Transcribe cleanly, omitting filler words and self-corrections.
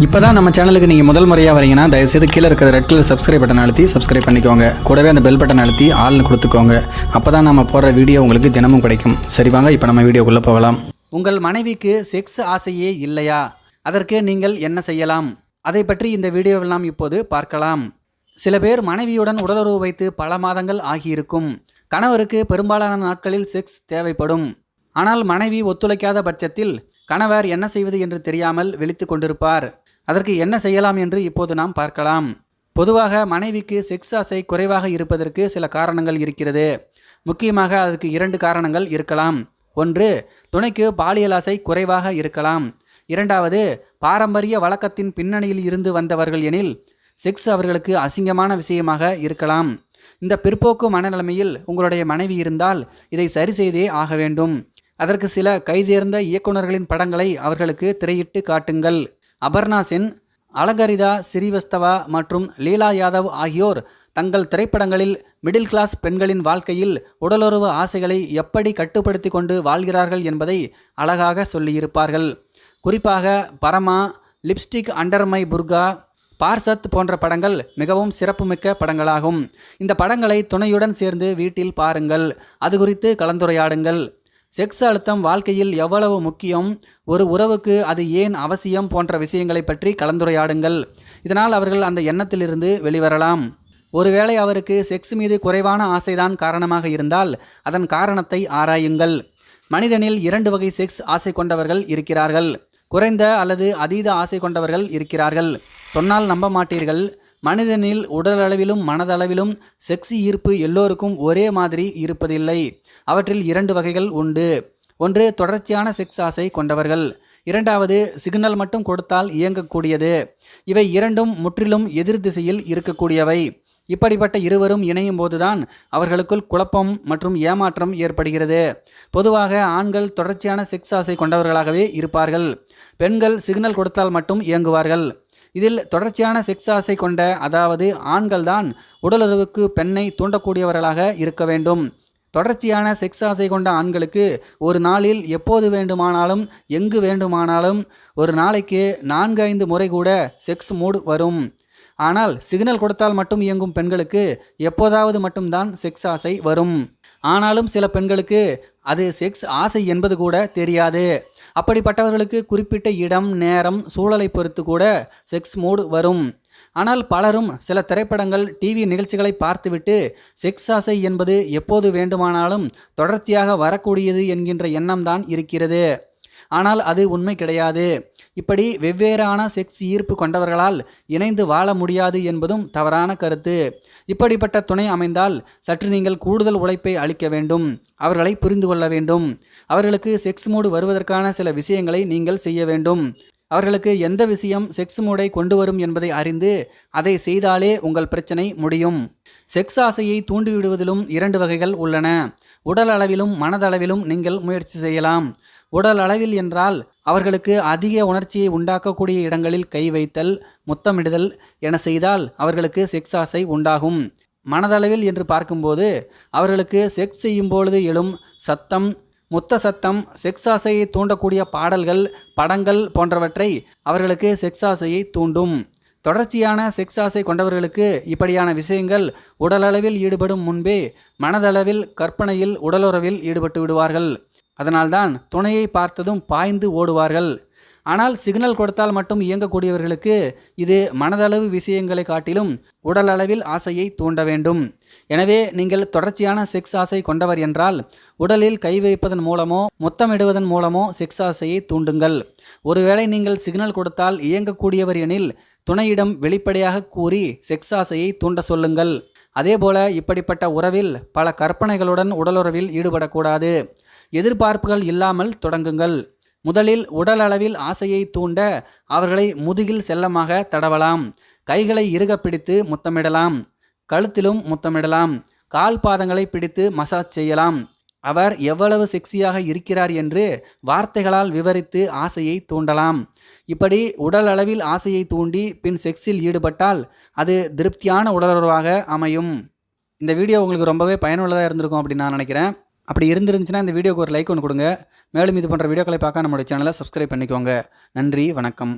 இப்போ தான் நம்ம சேனலுக்கு நீங்கள் முதல் முறையாக வரீங்கன்னா தயவுசெய்து கீழே இருக்கிற ரெட் கலர் சப்ஸ்கிரைப் பட்டன் அழுத்தி சப்ஸ்கிரைப் பண்ணிக்கோங்க. கூடவே அந்த பெல் பட்டன் அழுத்தி ஆள்னு கொடுத்துக்கோங்க. அப்போ தான் நம்ம போடுற வீடியோ உங்களுக்கு தினமும் கிடைக்கும். சரி வாங்க இப்போ நம்ம வீடியோக்குள்ளே போகலாம். உங்கள் மனைவிக்கு செக்ஸ் ஆசையே இல்லையா? அதற்கு நீங்கள் என்ன செய்யலாம்? அதை பற்றி இந்த வீடியோவில் நாம் இப்போது பார்க்கலாம். சில பேர் மனைவியுடன் உடலுறவு வைத்து பல மாதங்கள் ஆகியிருக்கும். கணவருக்கு பெரும்பாலான நாட்களில் செக்ஸ் தேவைப்படும். ஆனால் மனைவி ஒத்துழைக்காத பட்சத்தில் கணவர் என்ன செய்வது என்று தெரியாமல் விழித்து கொண்டிருப்பார். அதற்கு என்ன செய்யலாம் என்று இப்போது நாம் பார்க்கலாம். பொதுவாக மனைவிக்கு செக்ஸ் ஆசை குறைவாக இருப்பதற்கு சில காரணங்கள் இருக்கிறது. முக்கியமாக அதற்கு 2 காரணங்கள் இருக்கலாம். ஒன்று, துணைக்கு பாலியல் ஆசை குறைவாக இருக்கலாம். இரண்டாவது, பாரம்பரிய வழக்கத்தின் பின்னணியில் இருந்து வந்தவர்கள் எனில் செக்ஸ் அவர்களுக்கு அசிங்கமான விஷயமாக இருக்கலாம். இந்த பிற்போக்கு மனநிலைமையில் உங்களுடைய மனைவி இருந்தால் இதை சரி செய்தே ஆக வேண்டும். அதற்கு சில கைதேர்ந்த இயக்குநர்களின் படங்களை அவர்களுக்கு திரையிட்டு காட்டுங்கள். அபர்ணா சென், அலங்கரிதா ஸ்ரீவஸ்தவா மற்றும் லீலா யாதவ் ஆகியோர் தங்கள் திரைப்படங்களில் மிடில் கிளாஸ் பெண்களின் வாழ்க்கையில் உடலுறவு ஆசைகளை எப்படி கட்டுப்படுத்தி கொண்டு வாழ்கிறார்கள் என்பதை அழகாக சொல்லியிருப்பார்கள். குறிப்பாக பரமா, லிப்ஸ்டிக் அண்டர் மை புர்கா, பார்சத் போன்ற படங்கள் மிகவும் சிறப்புமிக்க படங்களாகும். இந்த படங்களை துணையுடன் சேர்ந்து வீட்டில் பாருங்கள். அது குறித்து கலந்துரையாடுங்கள். செக்ஸ் அழுத்தம் வாழ்க்கையில் எவ்வளவு முக்கியம், ஒரு உறவுக்கு அது ஏன் அவசியம் போன்ற விஷயங்களை பற்றி கலந்துரையாடுங்கள். இதனால் அவர்கள் அந்த எண்ணத்திலிருந்து வெளிவரலாம். ஒருவேளை அவருக்கு செக்ஸ் மீது குறைவான ஆசைதான் காரணமாக இருந்தால் அதன் காரணத்தை ஆராயுங்கள். மனிதனில் 2 வகை செக்ஸ் ஆசை கொண்டவர்கள் இருக்கிறார்கள். குறைந்த அல்லது அதீத ஆசை கொண்டவர்கள் இருக்கிறார்கள். சொன்னால் நம்ப மாட்டீர்கள். மனிதனில் உடலளவிலும் மனதளவிலும் செக்ஸி ஈர்ப்பு எல்லோருக்கும் ஒரே மாதிரி இருப்பதில்லை. அவற்றில் 2 வகைகள் உண்டு. ஒன்று, தொடர்ச்சியான செக்ஸ் ஆசை கொண்டவர்கள். இரண்டாவது, சிக்னல் மட்டும் கொடுத்தால் இயங்கக்கூடியது. இவை இரண்டும் முற்றிலும் எதிர் திசையில் இருக்கக்கூடியவை. இப்படிப்பட்ட இருவரும் இணையும் போதுதான் அவர்களுக்குள் குழப்பம் மற்றும் ஏமாற்றம் ஏற்படுகிறது. பொதுவாக ஆண்கள் தொடர்ச்சியான செக்ஸ் ஆசை கொண்டவர்களாகவே இருப்பார்கள். பெண்கள் சிக்னல் கொடுத்தால் மட்டும் இயங்குவார்கள். இதில் தொடர்ச்சியான செக்ஸ் ஆசை கொண்ட, அதாவது ஆண்கள்தான் உடலுறவுக்கு பெண்ணை தூண்டக்கூடியவர்களாக இருக்க வேண்டும். தொடர்ச்சியான செக்ஸ் ஆசை கொண்ட ஆண்களுக்கு ஒரு நாளில் எப்போது வேண்டுமானாலும் எங்கு வேண்டுமானாலும் ஒரு நாளைக்கு 4-5 முறை கூட செக்ஸ் மூட் வரும். ஆனால் சிக்னல் கொடுத்தால் மட்டும் இயங்கும் பெண்களுக்கு எப்போதாவது மட்டும்தான் செக்ஸ் ஆசை வரும். ஆனாலும் சில பெண்களுக்கு அது செக்ஸ் ஆசை என்பது கூட தெரியாது. அப்படிப்பட்டவர்களுக்கு குறிப்பிட்ட இடம், நேரம், சூழலை பொறுத்து கூட செக்ஸ் மூட் வரும். ஆனால் பலரும் சில திரைப்படங்கள், டிவி நிகழ்ச்சிகளை பார்த்துவிட்டு செக்ஸ் ஆசை என்பது எப்போது வேண்டுமானாலும் தொடர்ச்சியாக வரக்கூடியது என்கின்ற எண்ணம்தான் இருக்கிறது. ஆனால் அது உண்மை கிடையாது. இப்படி வெவ்வேறான செக்ஸ் ஈர்ப்பு கொண்டவர்களால் இணைந்து வாழ முடியாது என்பதும் தவறான கருத்து. இப்படிப்பட்ட துணை அமைந்தால் சற்று நீங்கள் கூடுதல் உழைப்பை அளிக்க வேண்டும். அவர்களை புரிந்து கொள்ள வேண்டும். அவர்களுக்கு செக்ஸ் மூடு வருவதற்கான சில விஷயங்களை நீங்கள் செய்ய வேண்டும். அவர்களுக்கு எந்த விஷயம் செக்ஸ் மூடை கொண்டு வரும் என்பதை அறிந்து அதை செய்தாலே உங்கள் பிரச்சனை முடியும். செக்ஸ் ஆசையை தூண்டிவிடுவதிலும் 2 வகைகள் உள்ளன. உடல் அளவிலும் மனதளவிலும் நீங்கள் முயற்சி செய்யலாம். உடல் அளவில் என்றால் அவர்களுக்கு அதிக உணர்ச்சியை உண்டாக்கக்கூடிய இடங்களில் கை வைத்தல், முத்தமிடுதல் என செய்தால் அவர்களுக்கு செக்ஸ் ஆசை உண்டாகும். மனதளவில் என்று பார்க்கும்போது அவர்களுக்கு செக்ஸ் செய்யும் பொழுது எழும் சத்தம், முத்த சத்தம், செக்ஸ் ஆசையை தூண்டக்கூடிய பாடல்கள், படங்கள் போன்றவற்றை அவர்களுக்கு செக்ஸ் ஆசையை தூண்டும். தொடர்ச்சியான செக்ஸ் ஆசை கொண்டவர்களுக்கு இப்படியான விஷயங்கள் உடலளவில் ஈடுபடும் முன்பே மனதளவில் கற்பனையில் உடலுறவில் ஈடுபட்டு விடுவார்கள். அதனால்தான் துணையை பார்த்ததும் பாய்ந்து ஓடுவார்கள். ஆனால் சிக்னல் கொடுத்தால் மட்டும் இயங்கக்கூடியவர்களுக்கு இது மனதளவு விஷயங்களை காட்டிலும் உடல் அளவில் ஆசையை தூண்ட வேண்டும். எனவே நீங்கள் தொடர்ச்சியான செக்ஸ் ஆசை கொண்டவர் என்றால் உடலில் கை வைப்பதன் மூலமோ முத்தமிடுவதன் மூலமோ செக்ஸ் ஆசையை தூண்டுங்கள். ஒருவேளை நீங்கள் சிக்னல் கொடுத்தால் இயங்கக்கூடியவர் எனில் துணையிடம் வெளிப்படையாக கூறி செக்ஸ் ஆசையை தூண்ட சொல்லுங்கள். அதேபோல இப்படிப்பட்ட உறவில் பல கற்பனைகளுடன் உடலுறவில் ஈடுபடக்கூடாது. எதிர்பார்ப்புகள் இல்லாமல் தொடங்குங்கள். முதலில் உடல் அளவில் ஆசையை தூண்ட அவர்களை முதுகில் செல்லமாக தடவலாம். கைகளை இறுக பிடித்து முத்தமிடலாம். கழுத்திலும் முத்தமிடலாம். கால் பாதங்களை பிடித்து மசாஜ் செய்யலாம். அவர் எவ்வளவு செக்ஸியாக இருக்கிறார் என்று வார்த்தைகளால் விவரித்து ஆசையை தூண்டலாம். இப்படி உடல் அளவில் ஆசையை தூண்டி பின் செக்ஸில் ஈடுபட்டால் அது திருப்தியான உடலுறவாக அமையும். இந்த வீடியோ உங்களுக்கு ரொம்பவே பயனுள்ளதாக இருந்திருக்கும் அப்படின்னு நான் நினைக்கிறேன். அப்படி இருந்துருந்துச்சுன்னா இந்த வீடியோக்கு ஒரு லைக் ஒன்று கொடுங்க. மேலும் இது போன்ற வீடியோக்களை பார்க்க நம்மளுடைய சேனலை சப்ஸ்கிரைப் பண்ணிக்கோங்க. நன்றி, வணக்கம்.